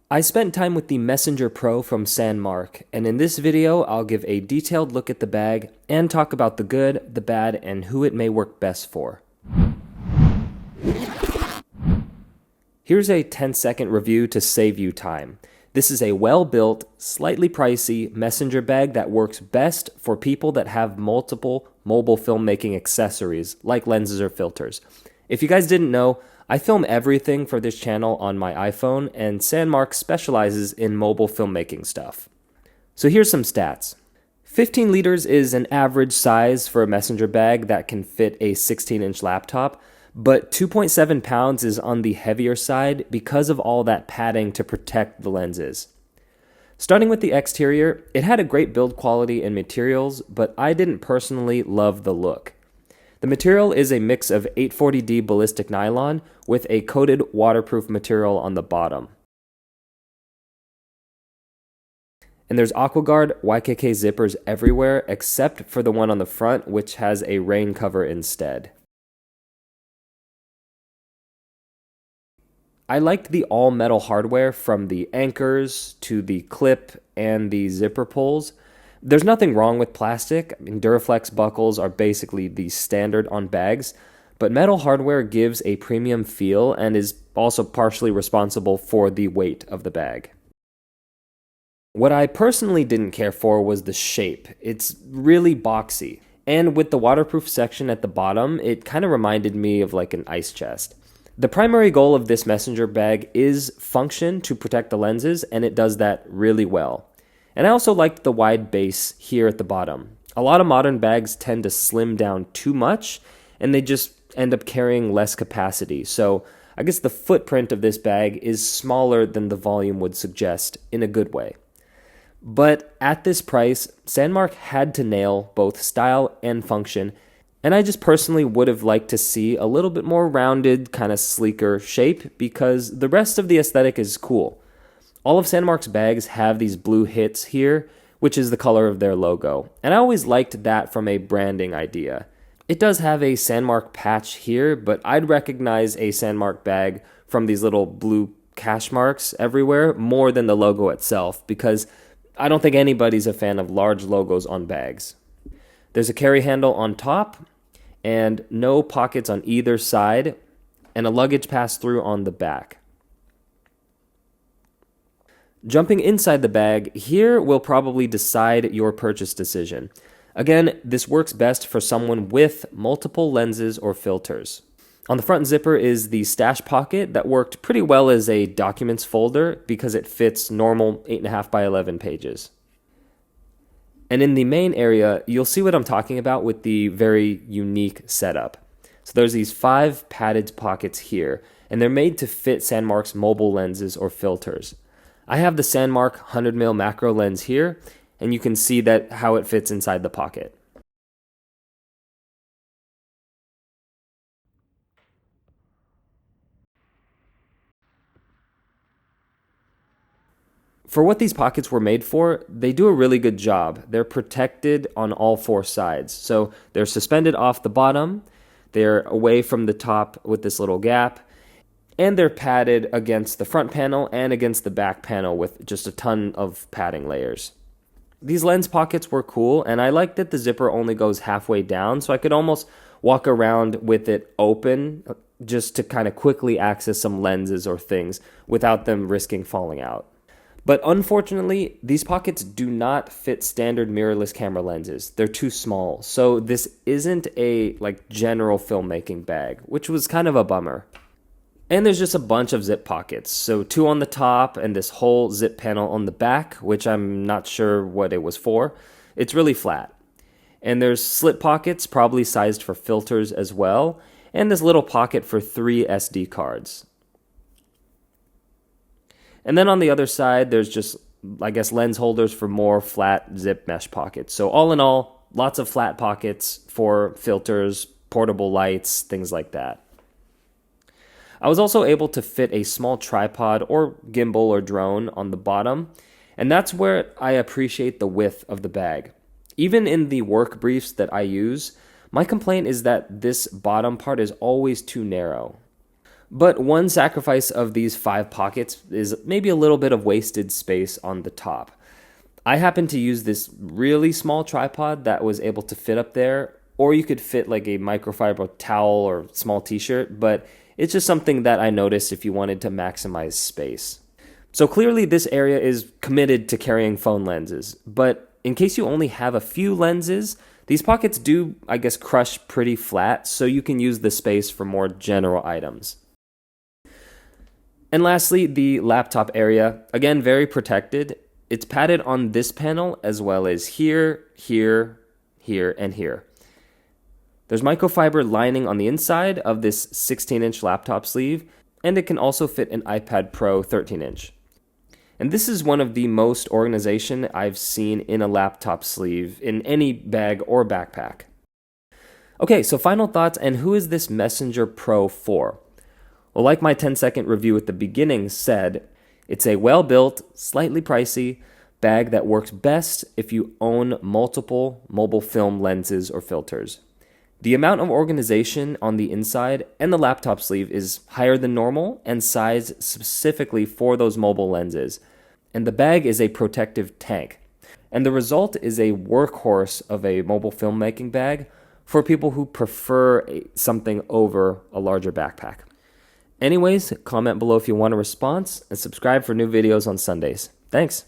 I spent time with the Messenger Pro from Sandmarc, and in this video I'll give a detailed look at the bag and talk about the good, the bad, and who it may work best for. Here's a 10-second review to save you time. This is a well-built, slightly pricey messenger bag that works best for people that have multiple mobile filmmaking accessories like lenses or filters. If you guys didn't know, I film everything for this channel on my iPhone, and Sandmarc specializes in mobile filmmaking stuff. So here's some stats. 15 liters is an average size for a messenger bag that can fit a 16-inch laptop, but 2.7 pounds is on the heavier side because of all that padding to protect the lenses. Starting with the exterior, it had a great build quality and materials, but I didn't personally love the look. The material is a mix of 840D ballistic nylon with a coated waterproof material on the bottom. And there's AquaGuard YKK zippers everywhere except for the one on the front, which has a rain cover instead. I liked the all-metal hardware from the anchors to the clip and the zipper pulls. There's nothing wrong with plastic. Duraflex buckles are basically the standard on bags, but metal hardware gives a premium feel and is also partially responsible for the weight of the bag. What I personally didn't care for was the shape. It's really boxy, and with the waterproof section at the bottom, it kind of reminded me of like an ice chest. The primary goal of this messenger bag is function to protect the lenses, and it does that really well. And I also liked the wide base here at the bottom. A lot of modern bags tend to slim down too much, and they just end up carrying less capacity. So I guess the footprint of this bag is smaller than the volume would suggest in a good way. But at this price, Sandmarc had to nail both style and function, and I just personally would have liked to see a little bit more rounded, kind of sleeker shape because the rest of the aesthetic is cool. All of Sandmarc's bags have these blue hits here, which is the color of their logo, and I always liked that from a branding idea. It does have a Sandmarc patch here, but I'd recognize a Sandmarc bag from these little blue cash marks everywhere more than the logo itself, because I don't think anybody's a fan of large logos on bags. There's a carry handle on top, and no pockets on either side, and a luggage pass-through on the back. Jumping inside the bag, here will probably decide your purchase decision. Again, this works best for someone with multiple lenses or filters. On the front zipper is the stash pocket that worked pretty well as a documents folder because it fits normal 8.5 by 11 pages. And in the main area, you'll see what I'm talking about with the very unique setup. So there's these 5 padded pockets here, and they're made to fit Sandmarc's mobile lenses or filters. I have the Sandmarc 100mm macro lens here, and you can see that how it fits inside the pocket. For what these pockets were made for, they do a really good job. They're protected on all 4 sides. So they're suspended off the bottom, they're away from the top with this little gap, and they're padded against the front panel and against the back panel with just a ton of padding layers. These lens pockets were cool, and I like that the zipper only goes halfway down, so I could almost walk around with it open just to kind of quickly access some lenses or things without them risking falling out. But unfortunately, these pockets do not fit standard mirrorless camera lenses. They're too small, so this isn't a general filmmaking bag, which was kind of a bummer. And there's just a bunch of zip pockets, so 2 on the top and this whole zip panel on the back, which I'm not sure what it was for. It's really flat. And there's slip pockets, probably sized for filters as well, and this little pocket for 3 SD cards. And then on the other side, there's just, lens holders for more flat zip mesh pockets. So all in all, lots of flat pockets for filters, portable lights, things like that. I was also able to fit a small tripod or gimbal or drone on the bottom, and that's where I appreciate the width of the bag. Even in the work briefs that I use, my complaint is that this bottom part is always too narrow. But one sacrifice of these 5 pockets is maybe a little bit of wasted space on the top. I happen to use this really small tripod that was able to fit up there, or you could fit like a microfiber towel or small t-shirt, but it's just something that I noticed if you wanted to maximize space. So clearly this area is committed to carrying phone lenses, but in case you only have a few lenses, these pockets do, I guess, crush pretty flat, so you can use the space for more general items. And lastly, the laptop area, again, very protected. It's padded on this panel as well as here, here, here, and here. There's microfiber lining on the inside of this 16-inch laptop sleeve, and it can also fit an iPad Pro 13-inch. And this is one of the most organization I've seen in a laptop sleeve in any bag or backpack. Okay, so final thoughts, and who is this Messenger Pro for? Well, like my 10-second review at the beginning said, it's a well-built, slightly pricey bag that works best if you own multiple mobile film lenses or filters. The amount of organization on the inside and the laptop sleeve is higher than normal and sized specifically for those mobile lenses. And the bag is a protective tank. And the result is a workhorse of a mobile filmmaking bag for people who prefer something over a larger backpack. Anyways, comment below if you want a response and subscribe for new videos on Sundays. Thanks.